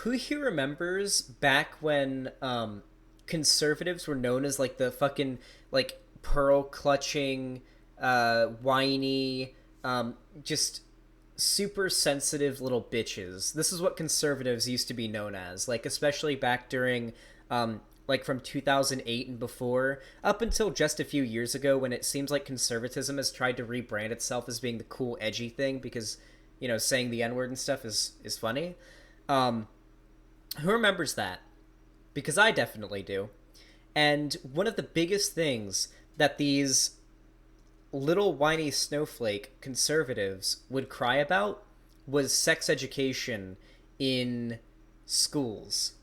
Who here remembers back when conservatives were known as like the fucking like pearl clutching, whiny, just super sensitive little bitches. This is what conservatives used to be known as, like especially back during like from 2008 and before, up until just a few years ago, when it seems like conservatism has tried to rebrand itself as being the cool edgy thing because, you know, saying the N-word and stuff is funny. Who remembers that? Because I definitely do. And one of the biggest things that these little whiny snowflake conservatives would cry about was sex education in schools.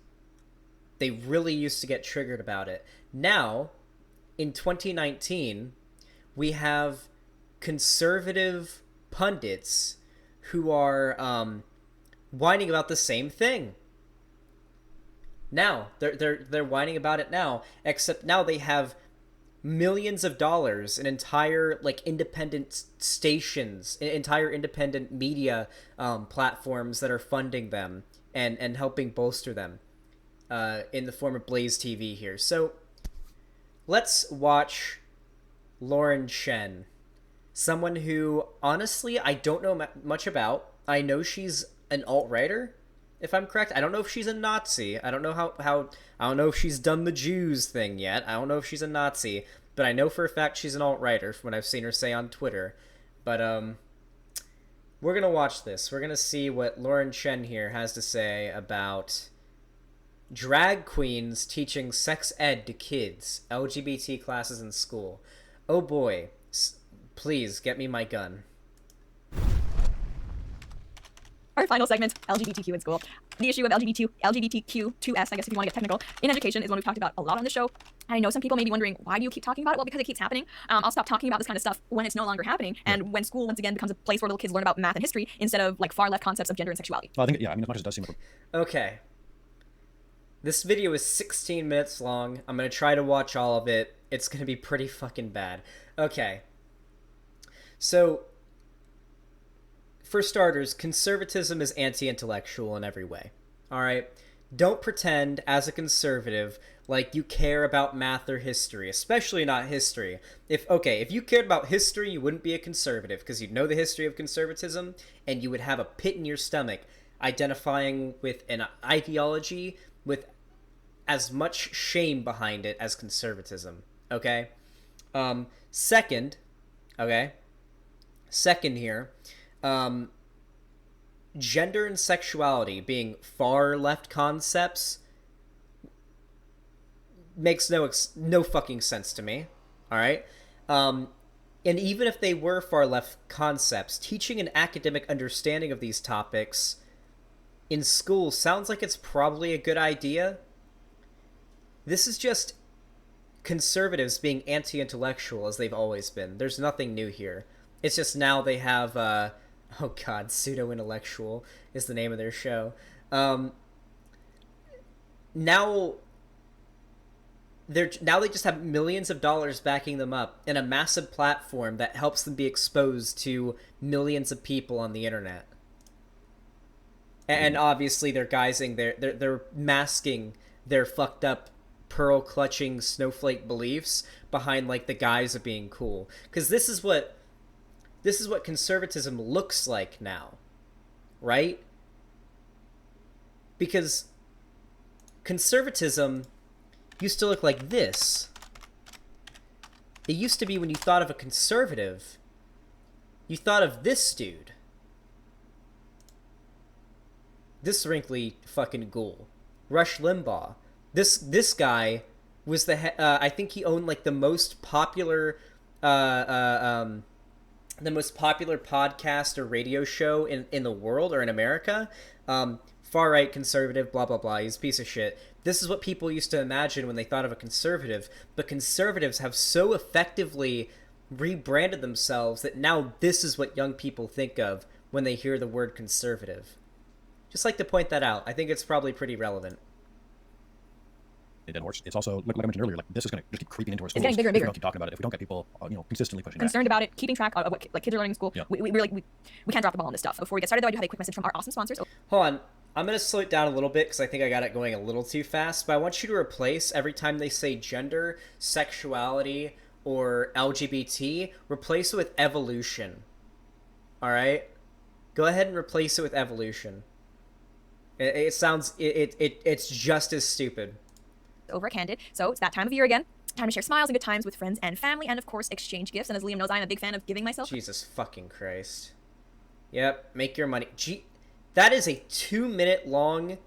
They really used to get triggered about it. Now, in 2019, we have conservative pundits who are whining about the same thing. Now they're whining about it now, except now they have millions of dollars in entire like independent stations, entire independent media platforms that are funding them and helping bolster them in the form of Blaze TV here. So let's watch Lauren Chen, someone who honestly I don't know much about. I know she's an alt-righter, if I'm correct. I don't know if she's a Nazi. I don't know how I don't know if she's done the Jews thing yet. I don't know if she's a Nazi, but I know for a fact she's an alt-righter from what I've seen her say on Twitter. But we're gonna watch this. We're gonna see what Lauren Chen here has to say about drag queens teaching sex ed to kids, LGBT classes in school. Oh boy, please get me my gun. Our final segment, LGBTQ in school. The issue of LGBTQ2S, I guess if you want to get technical, in education is one we've talked about a lot on the show. I know some people may be wondering, why do you keep talking about it? Well, because it keeps happening. I'll stop talking about this kind of stuff when it's no longer happening, and when school once again becomes a place where little kids learn about math and history instead of like far left concepts of gender and sexuality. Well, I think, yeah, I mean, as much as it does seem like... Okay. This video is 16 minutes long. I'm going to try to watch all of it. It's going to be pretty fucking bad. Okay. So, for starters, conservatism is anti-intellectual in every way. Alright? Don't pretend, as a conservative, like you care about math or history, especially not history. If you cared about history, you wouldn't be a conservative, because you'd know the history of conservatism, and you would have a pit in your stomach identifying with an ideology with as much shame behind it as conservatism. Okay? Second here, gender and sexuality being far left concepts makes no fucking sense to me. All right? And even if they were far left concepts, teaching an academic understanding of these topics in school sounds like it's probably a good idea. This is just conservatives being anti-intellectual as they've always been. There's nothing new here. It's just now they have, oh god, pseudo-intellectual is the name of their show. Now they just have millions of dollars backing them up and a massive platform that helps them be exposed to millions of people on the internet. And obviously they're masking their fucked up pearl clutching snowflake beliefs behind like the guise of being cool. Because this is what conservatism looks like now, right? Because conservatism used to look like this. It used to be when you thought of a conservative, you thought of this dude. This wrinkly fucking ghoul. Rush Limbaugh. This guy was I think he owned like the most popular podcast or radio show in the world or in America. Far right conservative, blah blah blah. He's a piece of shit. This is what people used to imagine when they thought of a conservative, but conservatives have so effectively rebranded themselves that now this is what young people think of when they hear the word conservative. Just like to point that out. I think it's probably pretty relevant. Dead horse. It's also, like I mentioned earlier, like this is going to just keep creeping into our schools. It's getting bigger and bigger. If we don't keep talking about it, if we don't get people, consistently pushing Concerned about it, keeping track of what like kids are learning in school. Yeah. We can't drop the ball on this stuff. Before we get started, though, I do have a quick message from our awesome sponsors. Hold on. I'm going to slow it down a little bit because I think I got it going a little too fast, but I want you to replace every time they say gender, sexuality, or LGBT, replace it with evolution. All right? Go ahead and replace it with evolution. It sounds... It's just as stupid. Over-candid. So it's that time of year again. Time to share smiles and good times with friends and family, and of course, exchange gifts. And as Liam knows, I'm a big fan of giving myself. Jesus fucking Christ. Yep, make your money. That is a 2-minute long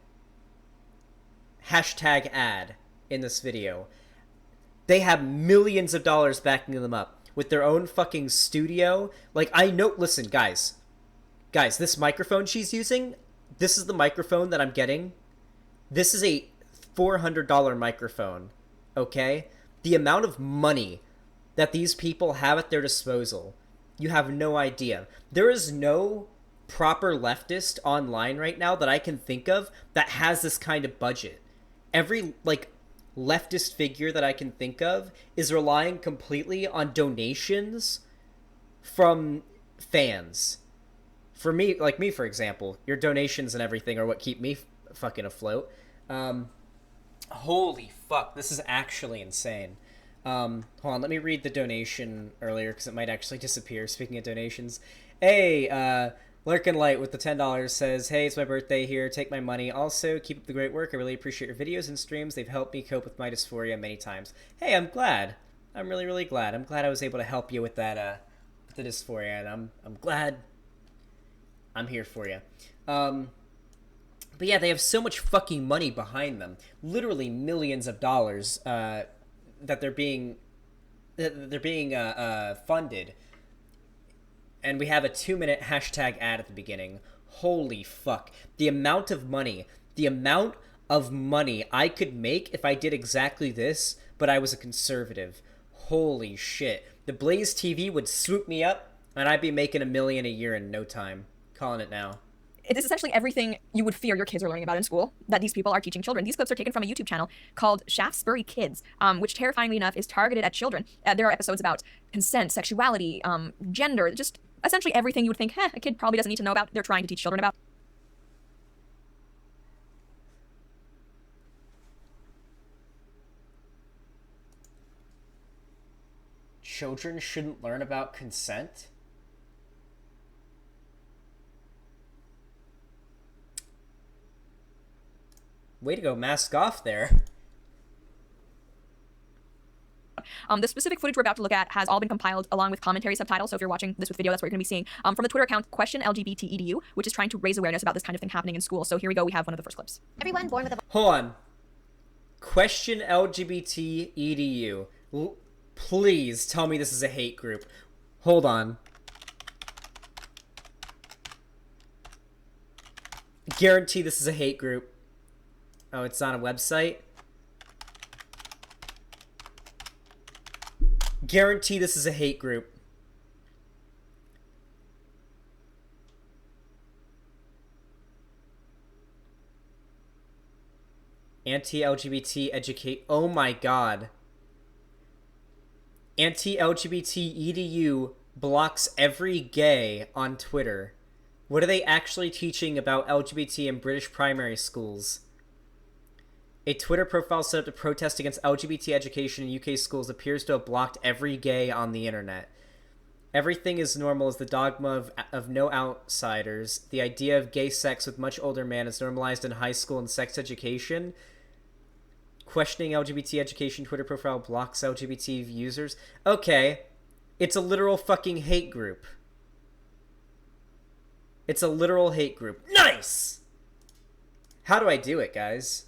hashtag ad in this video. They have millions of dollars backing them up with their own fucking studio. Like, I know, listen, guys, this microphone she's using, this is the microphone that I'm getting. This is a $400 microphone, okay? The amount of money that these people have at their disposal, you have no idea. There is no proper leftist online right now that I can think of that has this kind of budget. Every, like, leftist figure that I can think of is relying completely on donations from fans. For me, like me, for example, your donations and everything are what keep me fucking afloat. Holy fuck, this is actually insane. Hold on, let me read the donation earlier because it might actually disappear. Speaking of donations, hey, Lurkin Light with the $10 says, hey, it's my birthday here. Take my money. Also, keep up the great work. I really appreciate your videos and streams. They've helped me cope with my dysphoria many times. Hey, I'm glad. I'm really, really glad. I'm glad I was able to help you with that, with the dysphoria, and I'm glad I'm here for you. But yeah, they have so much fucking money behind them. Literally millions of dollars, that they're being funded. And we have a 2-minute hashtag ad at the beginning. Holy fuck. The amount of money I could make if I did exactly this, but I was a conservative. Holy shit. The Blaze TV would swoop me up, and I'd be making $1 million a year in no time. Calling it now. It is essentially everything you would fear your kids are learning about in school that these people are teaching children. These clips are taken from a YouTube channel called Shaftesbury Kids, which terrifyingly enough is targeted at children. There are episodes about consent, sexuality, gender, just essentially everything you would think, a kid probably doesn't need to know about. They're trying to teach children about. Children shouldn't learn about consent? Way to go, mask off there. The specific footage we're about to look at has all been compiled along with commentary subtitles, so if you're watching this with video, that's what you're going to be seeing. From the Twitter account Question LGBT EDU, which is trying to raise awareness about this kind of thing happening in school. So here we go, we have one of the first clips. Everyone born with a... Hold on. Question LGBT EDU. Please tell me this is a hate group. Hold on. Guarantee this is a hate group. Oh, it's on a website? Guarantee this is a hate group. Anti-LGBT educate. Oh my god. Anti-LGBT EDU blocks every gay on Twitter. What are they actually teaching about LGBT in British primary schools? A Twitter profile set up to protest against LGBT education in UK schools appears to have blocked every gay on the internet. Everything is normal is the dogma of no outsiders. The idea of gay sex with much older man is normalized in high school and sex education. Questioning LGBT education Twitter profile blocks LGBT users. Okay. It's a literal fucking hate group. It's a literal hate group. Nice! How do I do it, guys?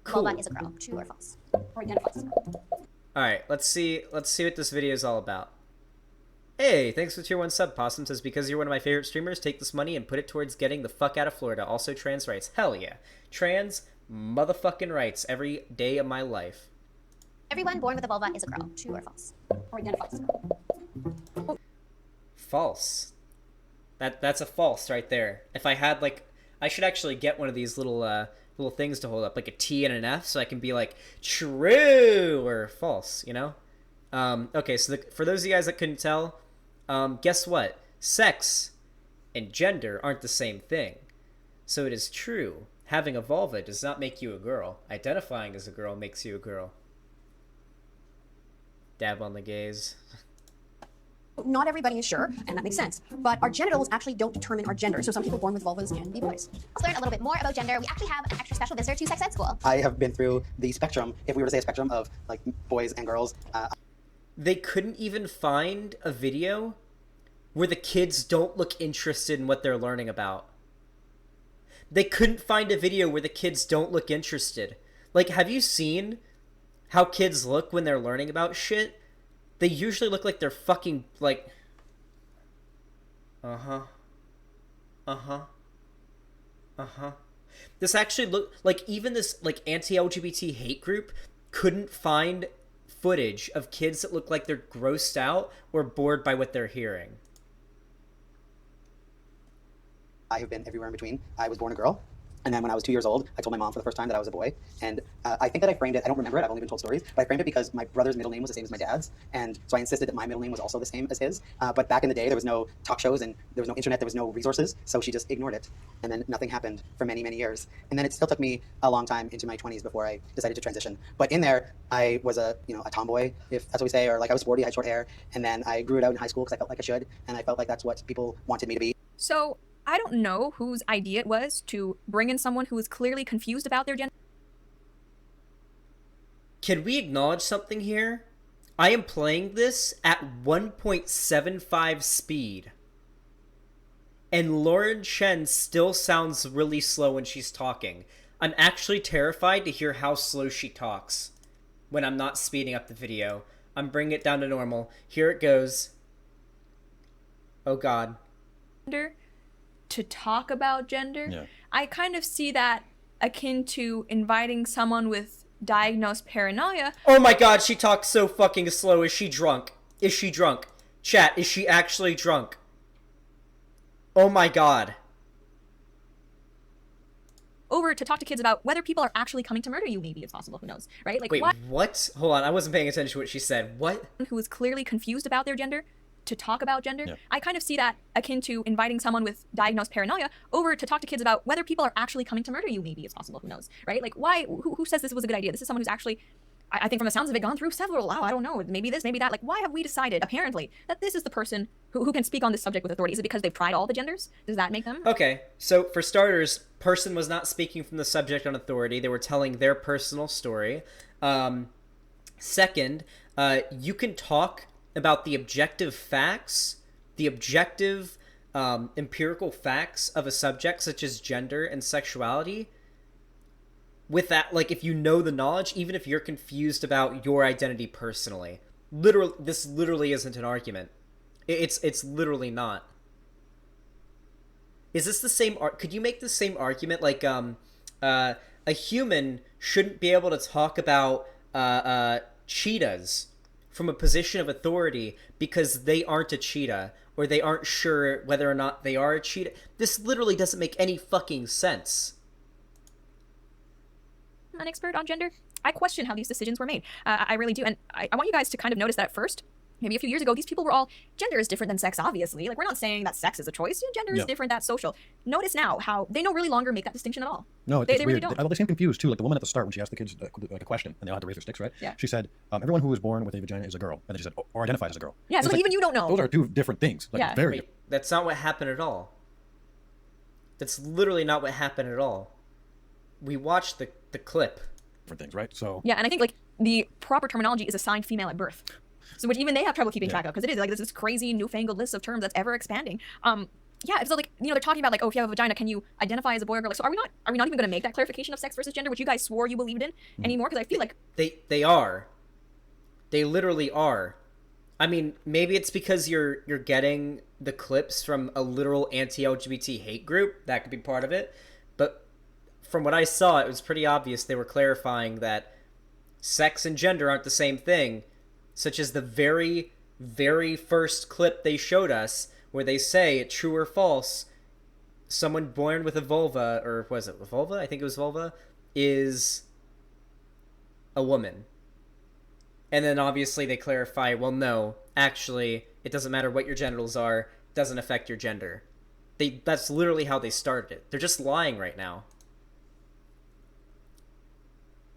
Cool. Vulva is a girl. True or false? Or identifies as a girl. Alright, let's see what this video is all about. Hey, thanks for tier 1 sub. Possum says, because you're one of my favorite streamers, take this money and put it towards getting the fuck out of Florida. Also trans rights. Hell yeah. Trans motherfucking rights every day of my life. Everyone born with a vulva is a girl. True or false? Or identifies as a girl. False. That's a false right there. If I had, like, I should actually get one of these little things to hold up, like a T and an F, so I can be like, true or false, you know? Okay, so for those of you guys that couldn't tell, guess what? Sex and gender aren't the same thing. So it is true. Having a vulva does not make you a girl. Identifying as a girl makes you a girl. Dab on the gays. Not everybody is sure, and that makes sense. But our genitals actually don't determine our gender. So some people born with vulvas can be boys. Let's learn a little bit more about gender. We actually have an extra special visitor to sex ed school. I have been through the spectrum, if we were to say a spectrum of like boys and girls. They couldn't even find a video where the kids don't look interested in what they're learning about. They couldn't find a video where the kids don't look interested. Like, have you seen how kids look when they're learning about shit? They usually look like they're fucking, like... Uh-huh. This actually look like even this, like, anti-LGBT hate group couldn't find footage of kids that look like they're grossed out or bored by what they're hearing. I have been everywhere in between. I was born a girl. And then when I was 2 years old, I told my mom for the first time that I was a boy. And I think that I framed it, I don't remember it, I've only been told stories, but I framed it because my brother's middle name was the same as my dad's. And so I insisted that my middle name was also the same as his. But back in the day, there was no talk shows and there was no internet, there was no resources. So she just ignored it. And then nothing happened for many, many years. And then it still took me a long time into my 20s before I decided to transition. But in there, I was a tomboy, if that's what we say, or like I was sporty, I had short hair. And then I grew it out in high school because I felt like I should. And I felt like that's what people wanted me to be. So I don't know whose idea it was to bring in someone who is clearly confused about their gender. Can we acknowledge something here? I am playing this at 1.75 speed. And Lauren Chen still sounds really slow when she's talking. I'm actually terrified to hear how slow she talks when I'm not speeding up the video. I'm bringing it down to normal. Here it goes. Oh god. To talk about gender. Yeah. I kind of see that akin to inviting someone with diagnosed paranoia. Oh my god, she talks so fucking slow. Is she drunk? Is she drunk? Chat, is she actually drunk? Oh my god. Over to talk to kids about whether people are actually coming to murder you. Maybe it's possible. Who knows, right? Like, Wait, what? Hold on, I wasn't paying attention to what she said. What? Who is clearly confused about their gender to talk about gender. Yeah. I kind of see that akin to inviting someone with diagnosed paranoia over to talk to kids about whether people are actually coming to murder you. Maybe it's possible. Who knows, right? Like, why? Who says this was a good idea? This is someone who's actually, I think from the sounds of it, gone through several. I don't know. Maybe this, maybe that. Like, why have we decided, apparently, that this is the person who can speak on this subject with authority? Is it because they've tried all the genders? Does that make them? Okay, so for starters, person was not speaking from the subject on authority. They were telling their personal story. Second, you can talk about the objective facts, the objective empirical facts of a subject such as gender and sexuality with that, like, if you know the knowledge, even if you're confused about your identity personally. This literally isn't an argument. It's literally not. Is this the same could you make the same argument, like, a human shouldn't be able to talk about cheetahs from a position of authority because they aren't a cheetah, or they aren't sure whether or not they are a cheetah? This literally doesn't make any fucking sense. An expert on gender. I question how these decisions were made. I really do. And I want you guys to kind of notice that at first, maybe a few years ago, these people were all, gender is different than sex, obviously. Like, we're not saying that sex is a choice. Gender is different, that's social. Notice now how they no really longer make that distinction at all. No, they it's really weird. don't. They seem confused too. Like the woman at the start when she asked the kids like a question and they all had to raise their sticks, right? Yeah. She said, "Everyone who was born with a vagina is a girl," and then she said, "or identifies as a girl." Yeah, And so it's like, even you don't know. those are two different things. Like, Yeah. very. Wait, that's not what happened at all. That's literally not what happened at all. We watched the clip. Different things, right? So Yeah, and I think, like, the proper terminology is assigned female at birth. So which even they have trouble keeping track of, because it is like this crazy newfangled list of terms that's ever expanding. Yeah, so, like, they're talking about, like, oh, if you have a vagina, can you identify as a boy or girl? Like, so are we not even going to make that clarification of sex versus gender, which you guys swore you believed in anymore? Because I feel like They are. They literally are. I mean, maybe it's because you're getting the clips from a literal anti-LGBT hate group. That could be part of it. But from what I saw, it was pretty obvious they were clarifying that sex and gender aren't the same thing, such as the very, very first clip they showed us, where they say, true or false, someone born with a vulva, or was it a vulva? I think it was vulva, is a woman. And then obviously they clarify, well, no, actually, it doesn't matter what your genitals are, it doesn't affect your gender. That's literally how they started it. They're just lying right now.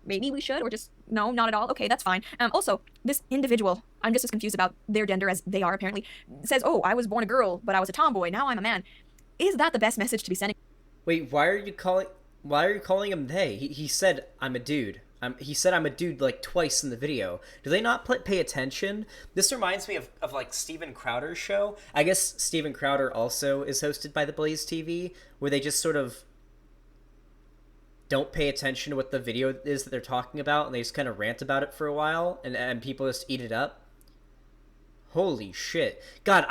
Maybe we should, or just no, not at all. Okay, that's fine. Also, this individual, I'm just as confused about their gender as they are apparently, says, "Oh, I was born a girl, but I was a tomboy. Now I'm a man." Is that the best message to be sending? Wait, why are you calling him they? He said I'm a dude. He said I'm a dude like twice in the video. Do they not pay attention? This reminds me of like Steven Crowder's show. I guess Steven Crowder also is hosted by the Blaze TV, where they just sort of don't pay attention to what the video is that they're talking about, and they just kind of rant about it for a while, and people just eat it up. Holy shit. God,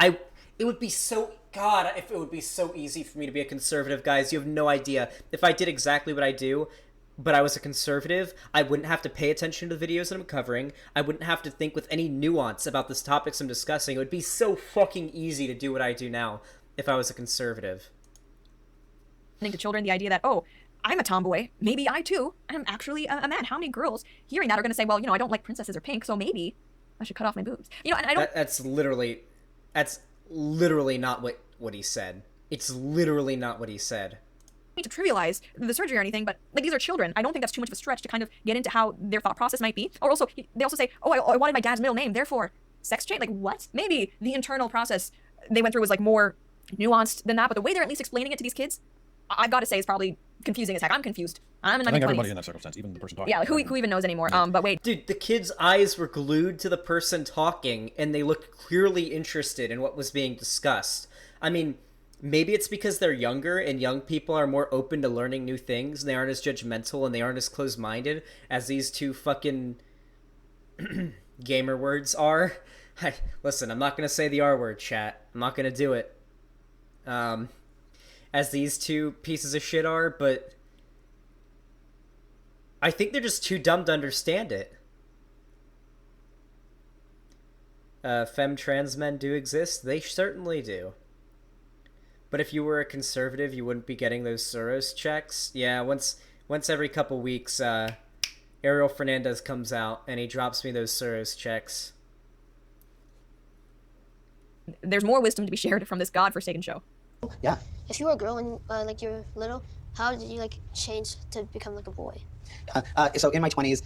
it would be so... God, if it would be so easy for me to be a conservative, guys. You have no idea. If I did exactly what I do, but I was a conservative, I wouldn't have to pay attention to the videos that I'm covering. I wouldn't have to think with any nuance about the topics I'm discussing. It would be so fucking easy to do what I do now if I was a conservative. To children the idea that, oh, I'm a tomboy. Maybe I too am actually a man. How many girls hearing that are going to say, well, I don't like princesses or pink, so maybe I should cut off my boobs. And I don't. That's literally not what he said. It's literally not what he said. Need to trivialize the surgery or anything, but like these are children. I don't think that's too much of a stretch to kind of get into how their thought process might be. Or also, they also say, oh, I wanted my dad's middle name, therefore sex change. Like what? Maybe the internal process they went through was like more nuanced than that. But the way they're at least explaining it to these kids, I've got to say, is probably confusing as heck. I'm confused. I'm in my 20s. I think everybody in that circumstance, even the person talking. Yeah, like, who even knows anymore? But wait. Dude, the kids' eyes were glued to the person talking, and they looked clearly interested in what was being discussed. I mean, maybe it's because they're younger, and young people are more open to learning new things, and they aren't as judgmental, and they aren't as closed-minded as these two fucking gamer words are. Listen, I'm not going to say the R word, chat. I'm not going to do it. As these two pieces of shit are, but I think they're just too dumb to understand it. Femme trans men do exist. They certainly do. But if you were a conservative, you wouldn't be getting those Soros checks. Yeah, once every couple weeks, Ariel Fernandez comes out and he drops me those Soros checks. There's more wisdom to be shared from this godforsaken show. Yeah. If you were a girl and like you were little, how did you like change to become like a boy? So in my 20s,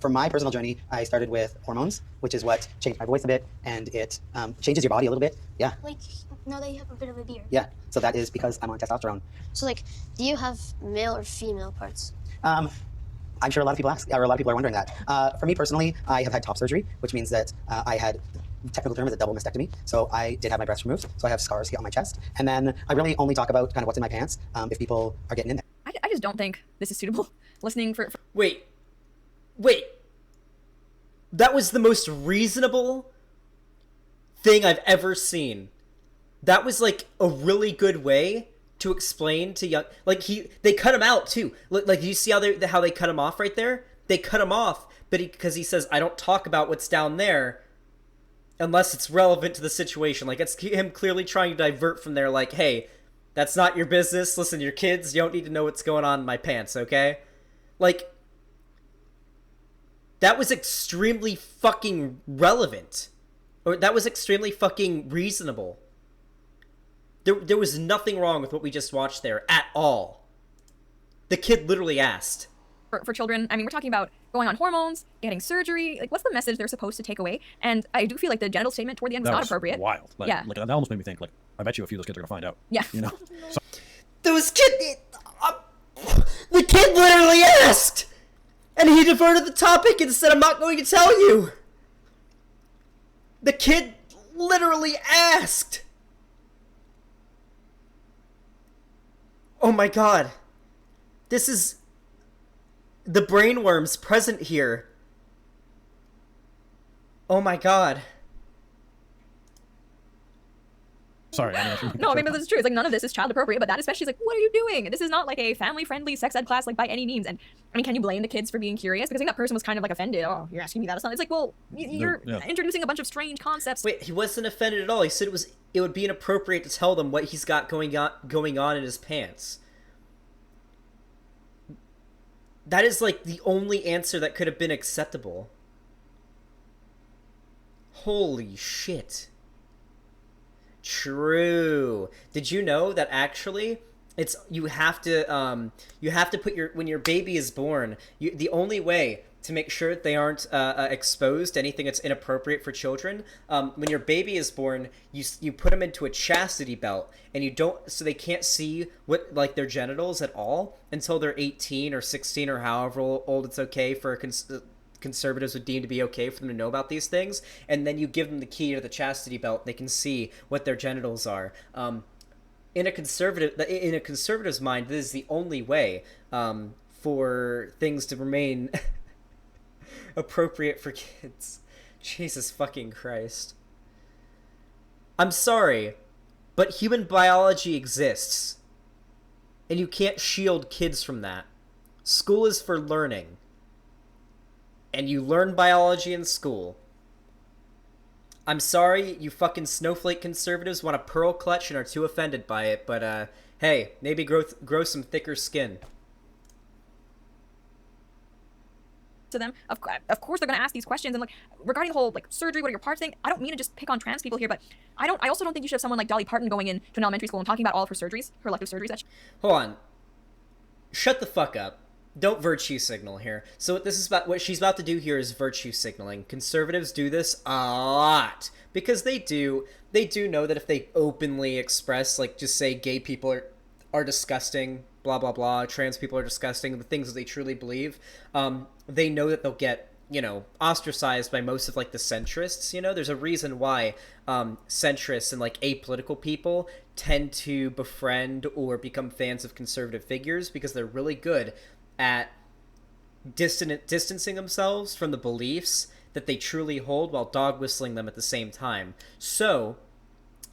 for my personal journey, I started with hormones, which is what changed my voice a bit, and it changes your body a little bit. Yeah. Like now that you have a bit of a beard. Yeah. So that is because I'm on testosterone. So like, do you have male or female parts? I'm sure a lot of people ask, or a lot of people are wondering that. For me personally, I have had top surgery, which means that I had, the technical term is a double mastectomy. So I did have my breasts removed, so I have scars here on my chest. And then I really only talk about kind of what's in my pants if people are getting in there. I just don't think this is suitable. Listening for... Wait. That was the most reasonable thing I've ever seen. That was like a really good way to explain to young... Like they cut him out too. Like you see how they cut him off right there? They cut him off, but because he says, I don't talk about what's down there unless it's relevant to the situation. Like it's him clearly trying to divert from there, like, hey, that's not your business. Listen, your kids, you don't need to know what's going on in my pants, okay? Like, that was extremely fucking relevant. Or that was extremely fucking reasonable. There was nothing wrong with what we just watched there at all. The kid literally asked. For children, I mean, we're talking about going on hormones, getting surgery. Like, what's the message they're supposed to take away? And I do feel like the genital statement toward the end is That not was appropriate. wild. Like, Yeah. Like, that almost made me think, like, I bet you a few of those kids are going to find out. Yeah. You know? So, Those kid... the kid literally asked! And he diverted the topic and said, I'm not going to tell you! The kid literally asked! Oh my god. This is... the brainworms present here. Oh my god. sorry. I mean, No, I mean, but it's true. It's like none of this is child appropriate, but that especially is like, what are you doing? This is not like a family-friendly sex ed class, like by any means. And I mean, can you blame the kids for being curious? Because I think that person was kind of like offended. Oh, you're asking me that. It's like, well, you're introducing a bunch of strange concepts. Wait, he wasn't offended at all. He said it would be inappropriate to tell them what he's got going on in his pants. That is like the only answer that could have been acceptable. Holy shit. True. Did you know that actually it's you have to put your when your baby is born, the only way to make sure that they aren't exposed to anything that's inappropriate for children, when your baby is born, you put them into a chastity belt, and you don't, so they can't see what, like, their genitals at all until they're 18 or 16 or however old it's okay for conservatives would deem to be okay for them to know about these things, and then you give them the key to the chastity belt, and they can see what their genitals are. In a conservative's mind, this is the only way for things to remain appropriate for kids. Jesus fucking Christ. I'm sorry, but human biology exists, and you can't shield kids from that. School is for learning, and you learn biology in school. I'm sorry, you fucking snowflake conservatives want a pearl clutch and are too offended by it, but hey, maybe grow some thicker skin. To them, of course they're going to ask these questions, and like regarding the whole like surgery, what are your parts thing, I don't mean to just pick on trans people here, but I also don't think you should have someone like Dolly Parton going into an elementary school and talking about all of her surgeries, her elective surgeries that Hold on. Shut the fuck up. Don't virtue signal here. So what she's about to do here is virtue signaling. Conservatives do this a lot because they do know that if they openly express, like, just say gay people are disgusting, blah blah blah, trans people are disgusting, the things that they truly believe, they know that they'll get, you know, ostracized by most of, like, the centrists. You know, there's a reason why centrists and, like, apolitical people tend to befriend or become fans of conservative figures, because they're really good at distancing themselves from the beliefs that they truly hold while dog whistling them at the same time. So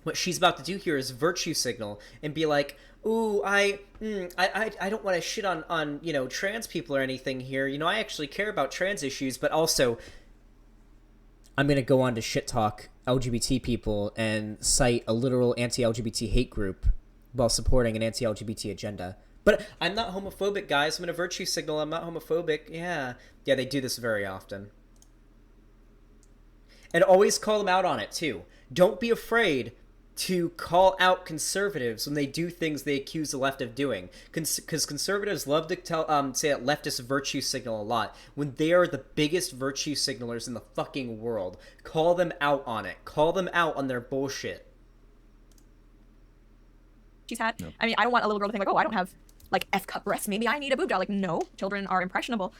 what she's about to do here is virtue signal and be like, ooh, I don't want to shit on you know, trans people or anything here. You know, I actually care about trans issues, but also I'm going to go on to shit talk LGBT people and cite a literal anti-LGBT hate group while supporting an anti-LGBT agenda. But I'm not homophobic, guys. I'm going to virtue signal I'm not homophobic. Yeah, they do this very often. And always call them out on it, too. Don't be afraid to call out conservatives when they do things they accuse the left of doing. Because conservatives love to say that leftists virtue signal a lot, when they are the biggest virtue signalers in the fucking world. Call them out on it. Call them out on their bullshit. she's had. No. I mean, I don't want a little girl to think like, oh, I don't have like F-cup breasts. Maybe I need a boob job. Like, no, children are impressionable.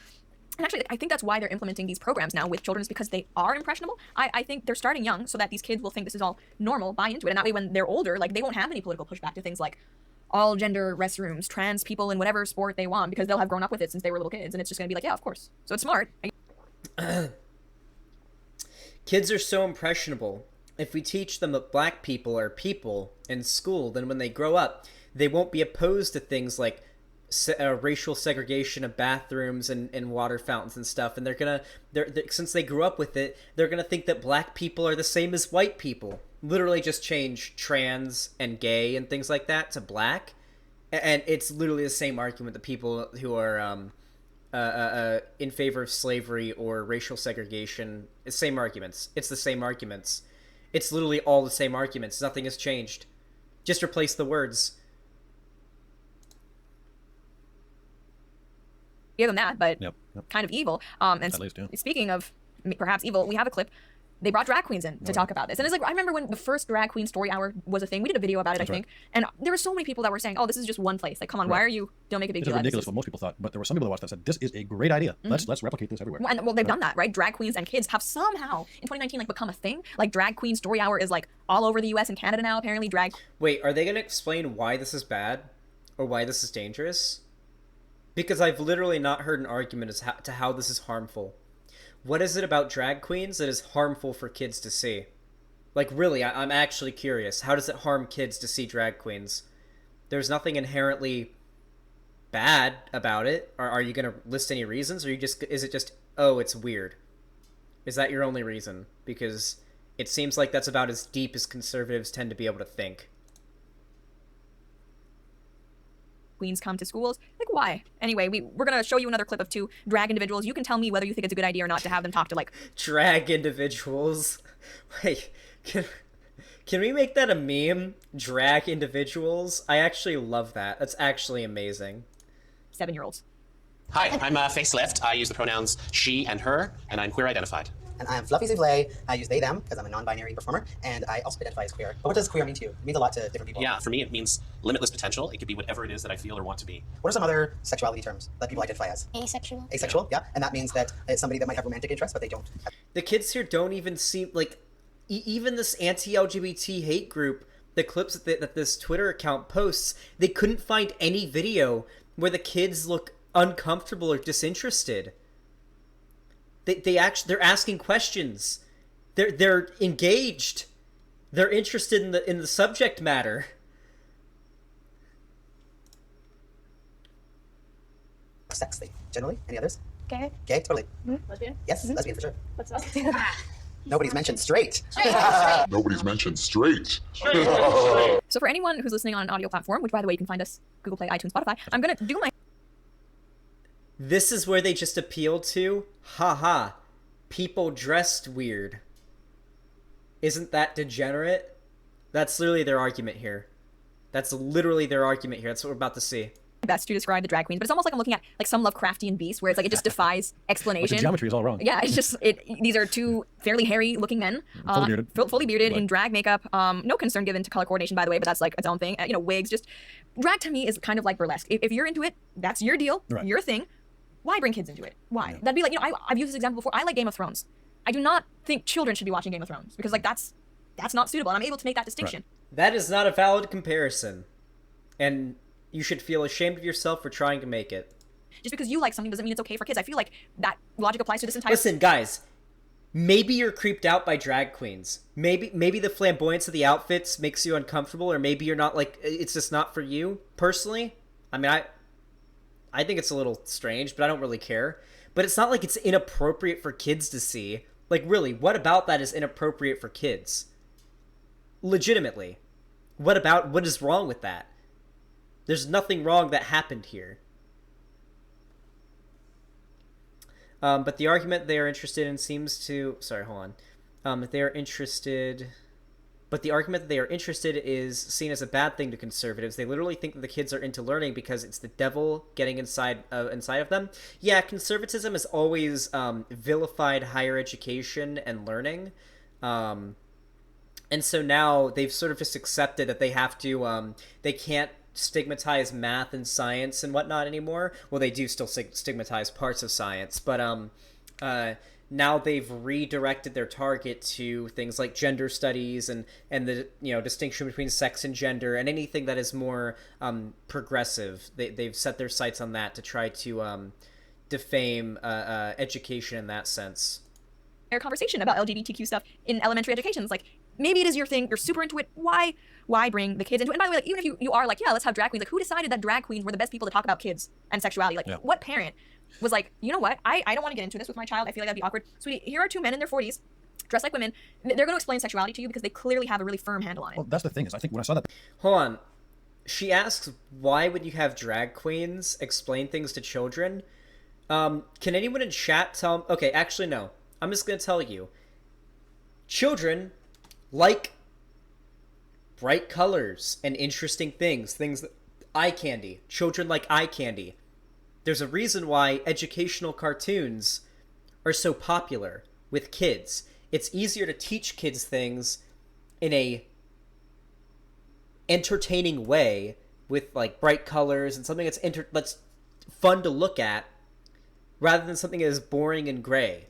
And actually, I think that's why they're implementing these programs now with children, is because they are impressionable. I think they're starting young so that these kids will think this is all normal, buy into it. And that way, when they're older, like, they won't have any political pushback to things like all gender restrooms, trans people in whatever sport they want, because they'll have grown up with it since they were little kids. And it's just going to be like, yeah, of course. So it's smart. Kids are so impressionable. If we teach them that black people are people in school, then when they grow up, they won't be opposed to things like racial segregation of bathrooms and water fountains and stuff. And since they grew up with it, they're gonna think that black people are the same as white people. Literally just change trans and gay and things like that to black, and it's literally the same argument that people who are in favor of slavery or racial segregation. It's same arguments. It's the same arguments. It's literally all the same arguments. Nothing has changed. Just replace the words. Give them that, but Yep. kind of evil. And At least, yeah. speaking of perhaps evil, we have a clip. They brought drag queens in to talk about this. And it's like, I remember when the first drag queen story hour was a thing. We did a video about it, That's I think. right. And there were so many people that were saying, oh, this is just one place. Like, come on, why are you, don't make a big This is deal out of ridiculous this. what most people thought, but there were some people that watched that said, this is a great idea. Let's replicate this everywhere. Well, they've done that, right? Drag queens and kids have somehow in 2019 like become a thing. Like, drag queen story hour is like all over the US and Canada now, apparently. Drag. Wait, are they going to explain why this is bad or why this is dangerous? Because I've literally not heard an argument as to how this is harmful. What is it about drag queens that is harmful for kids to see? Like, really, I'm actually curious. How does it harm kids to see drag queens? There's nothing inherently bad about it. Are you going to list any reasons? Or is it just, oh, it's weird? Is that your only reason? Because it seems like that's about as deep as conservatives tend to be able to think. Queens come to schools. Like, why? Anyway, we're going to show you another clip of two drag individuals. You can tell me whether you think it's a good idea or not to have them talk to, like... Drag individuals? Wait, Can we make that a meme? Drag individuals? I actually love that. That's actually amazing. 7-year-olds. Hi, I'm facelift. I use the pronouns she and her, and I'm queer identified. And I'm Fluffy Souffle. I use they, them, because I'm a non-binary performer, and I also identify as queer. But what does queer mean to you? It means a lot to different people. Yeah, for me, it means limitless potential. It could be whatever it is that I feel or want to be. What are some other sexuality terms that people identify as? Asexual. Asexual, yeah. And that means that it's somebody that might have romantic interests, but they don't. The kids here don't even seem like even this anti-LGBT hate group, the clips that this Twitter account posts, they couldn't find any video where the kids look uncomfortable or disinterested. They're asking questions. They're engaged. They're interested in the subject matter. Sex thing, generally. Any others? Gay. Gay, totally. Lesbian? Yes, lesbian for sure. What's up? Nobody's mentioned straight. Nobody's mentioned straight. So for anyone who's listening on an audio platform, which by the way you can find us Google Play, iTunes, Spotify, I'm gonna do my This is where they just appeal to, haha, people dressed weird. Isn't that degenerate? That's literally their argument here. That's literally their argument here. That's what we're about to see. best to describe the drag queens, but it's almost like I'm looking at like some Lovecraftian beast where it's like it just defies Like explanation. the geometry is all wrong. Yeah, it's just these are two fairly hairy looking men, Fully bearded. fully bearded in Like- drag makeup. No concern given to color coordination, by the way, but that's like its own thing. You know, wigs. Just drag to me is kind of like burlesque. If you're into it, that's your deal, Right. your thing. Why bring kids into it? Why? Yeah. That'd be like, you know, I've used this example before. I like Game of Thrones. I do not think children should be watching Game of Thrones because like that's not suitable, and I'm able to make that distinction. That is not a valid comparison. And you should feel ashamed of yourself for trying to make it. Just because you like something doesn't mean it's okay for kids. I feel like that logic applies to this entire. Listen, guys, maybe you're creeped out by drag queens. Maybe the flamboyance of the outfits makes you uncomfortable, or maybe you're not like, it's just not for you. Personally, I mean, I think it's a little strange, but I don't really care. But it's not like it's inappropriate for kids to see. Like, really, what about that is inappropriate for kids? Legitimately. What is wrong with that? There's nothing wrong that happened here. But the argument they are interested in seems to... Sorry, hold on. They are interested... But the argument that they are interested is seen as a bad thing to conservatives. They literally think that the kids are into learning because it's the devil getting inside of them. Yeah, conservatism has always vilified higher education and learning. And so now they've sort of just accepted that they have to... they can't stigmatize math and science and whatnot anymore. Well, they do still stigmatize parts of science, but now they've redirected their target to things like gender studies and the distinction between sex and gender and anything that is more progressive. They've set their sights on that to try to defame education in that sense. Our conversation about LGBTQ stuff in elementary education is like, maybe it is your thing, you're super into it, why bring the kids into it? And by the way, like, even if you are like, yeah, let's have drag queens, like who decided that drag queens were the best people to talk about kids and sexuality? Like, Yeah. what parent was like, you know what, I don't want to get into this with my child, I feel like that'd be awkward. Sweetie, here are two men in their 40s, dressed like women, they're going to explain sexuality to you because they clearly have a really firm handle on it. Well, that's the thing is, I think when I saw that, Hold on. She asks, why would you have drag queens explain things to children? Can anyone in chat tell... Okay, actually, no. I'm just going to tell you. Children like bright colors and interesting things that eye candy. Children like eye candy. There's a reason why educational cartoons are so popular with kids. It's easier to teach kids things in a entertaining way with like bright colors and something that's fun to look at rather than something that is boring and gray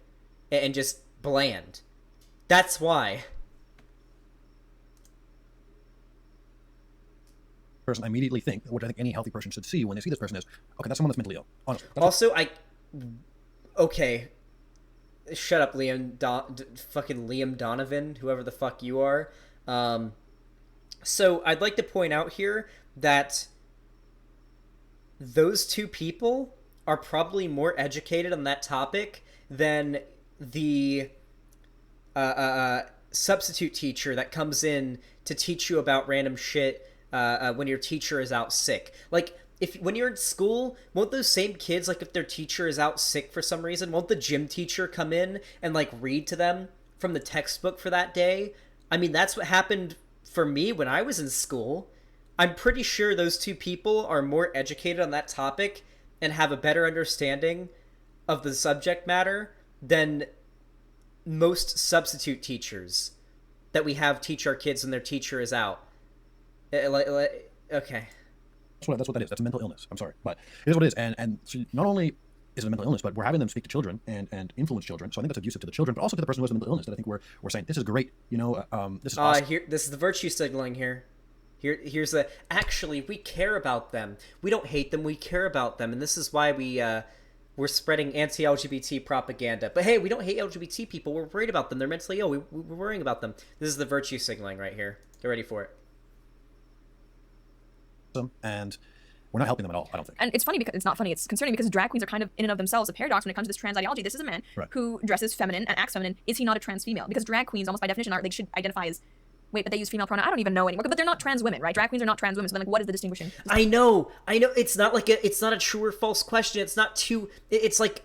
and just bland. That's why. person I immediately think, what I think any healthy person should see when they see this person is, okay, that's someone that's mentally ill. Honestly. That's Also, okay. Shut up, fucking Liam Donovan, whoever the fuck you are. So I'd like to point out here that those two people are probably more educated on that topic than the substitute teacher that comes in to teach you about random shit when your teacher is out sick. Like, when you're in school, won't those same kids, like, if their teacher is out sick for some reason, won't the gym teacher come in and, like, read to them from the textbook for that day? I mean, that's what happened for me, when I was in school, I'm pretty sure those two people are more educated on that topic and have a better understanding of the subject matter than most substitute teachers that we have teach our kids when their teacher is out. Okay. That's what that is. That's a mental illness. I'm sorry, but it is what it is. And so not only is it a mental illness, but we're having them speak to children and influence children. So I think that's abusive to the children, but also to the person who has a mental illness. That I think we're saying this is great. This is awesome. This is the virtue signaling here. Here's the actually we care about them. We don't hate them. We care about them, and this is why we're spreading anti-LGBT propaganda. But hey, we don't hate LGBT people. We're worried about them. They're mentally ill. We're worrying about them. This is the virtue signaling right here. Get ready for it. And we're not helping them at all, I don't think. And it's funny because it's not funny. It's concerning because drag queens are kind of in and of themselves a paradox when it comes to this trans ideology. This is a man who dresses feminine and acts feminine. Is he not a trans female? Because drag queens, almost by definition, they should identify as. Wait, but they use female pronoun. I don't even know anymore. But they're not trans women, right? Drag queens are not trans women. So then, like, what is the distinguishing? I know. It's not like it's not a true or false question. It's not too. It's like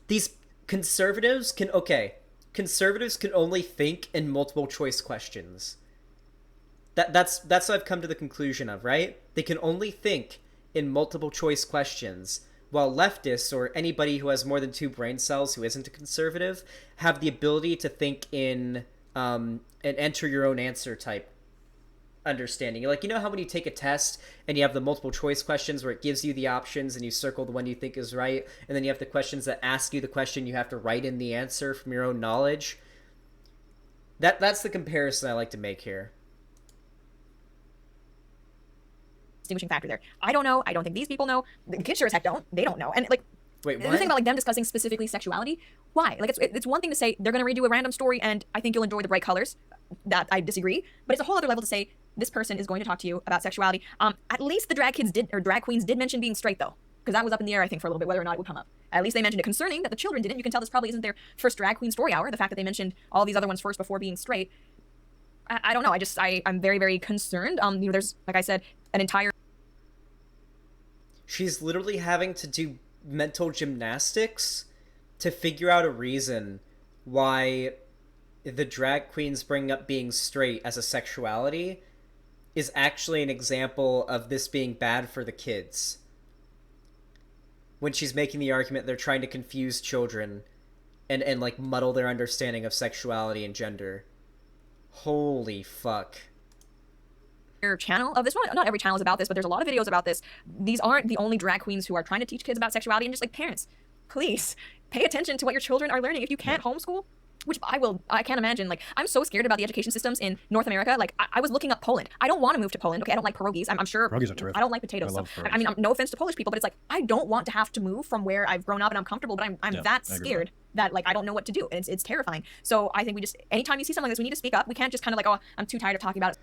these conservatives can only think in multiple choice questions. That's what I've come to the conclusion of, right? They can only think in multiple choice questions, while leftists or anybody who has more than 2 brain cells who isn't a conservative have the ability to think in an enter your own answer type understanding. Like, you know how when you take a test and you have the multiple choice questions where it gives you the options and you circle the one you think is right, and then you have the questions that ask you the question you have to write in the answer from your own knowledge? That's the comparison I like to make here. Distinguishing factor there. I don't know. I don't think these people know. The kids sure as heck don't. They don't know. And like, wait, what? The thing about like them discussing specifically sexuality, why? Like it's one thing to say they're going to read you a random story and I think you'll enjoy the bright colors. That I disagree. But it's a whole other level to say this person is going to talk to you about sexuality. At least the drag queens did mention being straight though, because that was up in the air I think for a little bit whether or not it would come up. At least they mentioned it. Concerning that the children didn't. You can tell this probably isn't their first drag queen story hour. The fact that they mentioned all these other ones first before being straight. I don't know. I'm very, very concerned. There's, like I said, an entire. She's literally having to do mental gymnastics to figure out a reason why the drag queens bring up being straight as a sexuality is actually an example of this being bad for the kids. When she's making the argument they're trying to confuse children and like muddle their understanding of sexuality and gender. Holy fuck. Channel of this one. Not every channel is about this, but there's a lot of videos about this. These aren't the only drag queens who are trying to teach kids about sexuality, and just like parents, please pay attention to what your children are learning. If you can't homeschool, which I can't imagine. Like, I'm so scared about the education systems in North America. Like, I was looking up Poland. I don't want to move to Poland. Okay, I don't like pierogies. I'm sure. Pierogies are terrific. I don't like potatoes. So, I mean, no offense to Polish people, but it's like, I don't want to have to move from where I've grown up and I'm comfortable, but I'm that scared that like, I don't know what to do. And it's terrifying. So I think we just, anytime you see something like this, we need to speak up. We can't just kind of like, oh, I'm too tired of talking about it.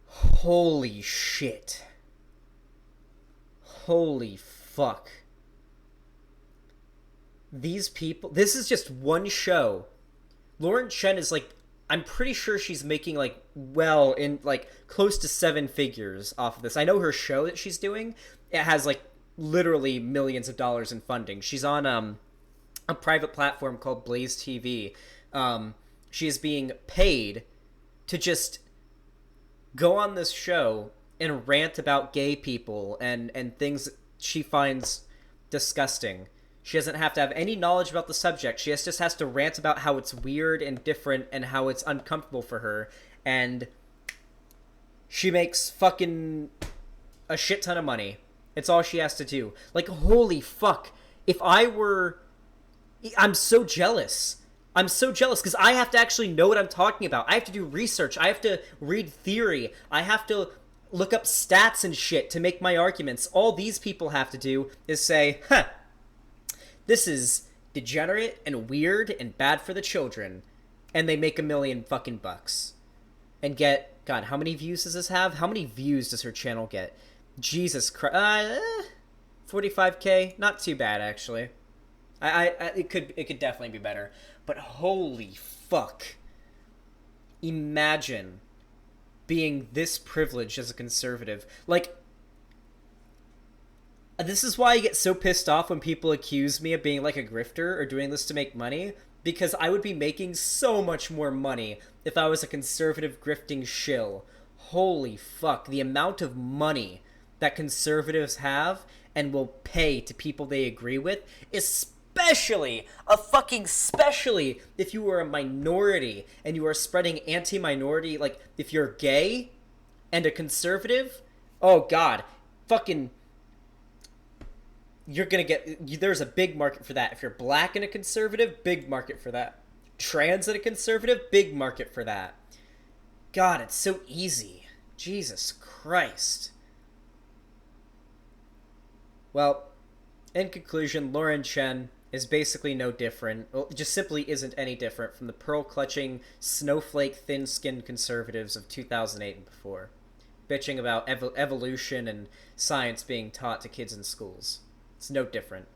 Holy shit. Holy fuck. These people, this is just one show. Lauren Chen is like, I'm pretty sure she's making like in like close to 7 figures off of this. I know her show that she's doing, it has like literally millions of dollars in funding. She's on a private platform called Blaze TV. She is being paid to just go on this show and rant about gay people and things she finds disgusting. She doesn't have to have any knowledge about the subject. She just has to rant about how it's weird and different and how it's uncomfortable for her. And she makes fucking a shit ton of money. It's all she has to do. Like, holy fuck. If I were... I'm so jealous. I'm so jealous because I have to actually know what I'm talking about. I have to do research. I have to read theory. I have to look up stats and shit to make my arguments. All these people have to do is say, huh, this is degenerate and weird and bad for the children. And they make $1 million fucking bucks. And get, God, how many views does this have? How many views does her channel get? Jesus Christ. 45K? Not too bad, actually. It could definitely be better. But holy fuck. Imagine being this privileged as a conservative. Like, this is why I get so pissed off when people accuse me of being like a grifter or doing this to make money, because I would be making so much more money if I was a conservative grifting shill. Holy fuck, the amount of money that conservatives have and will pay to people they agree with, especially if you are a minority and you are spreading anti-minority, like if you're gay and a conservative, oh god, fucking, you're gonna get, there's a big market for that. If you're black and a conservative, big market for that. Trans and a conservative, big market for that. God, it's so easy. Jesus Christ. Well, in conclusion, Lauren Chen is basically no different, well, just simply isn't any different from the pearl-clutching, snowflake, thin-skinned conservatives of 2008 and before, bitching about evolution and science being taught to kids in schools. It's no different.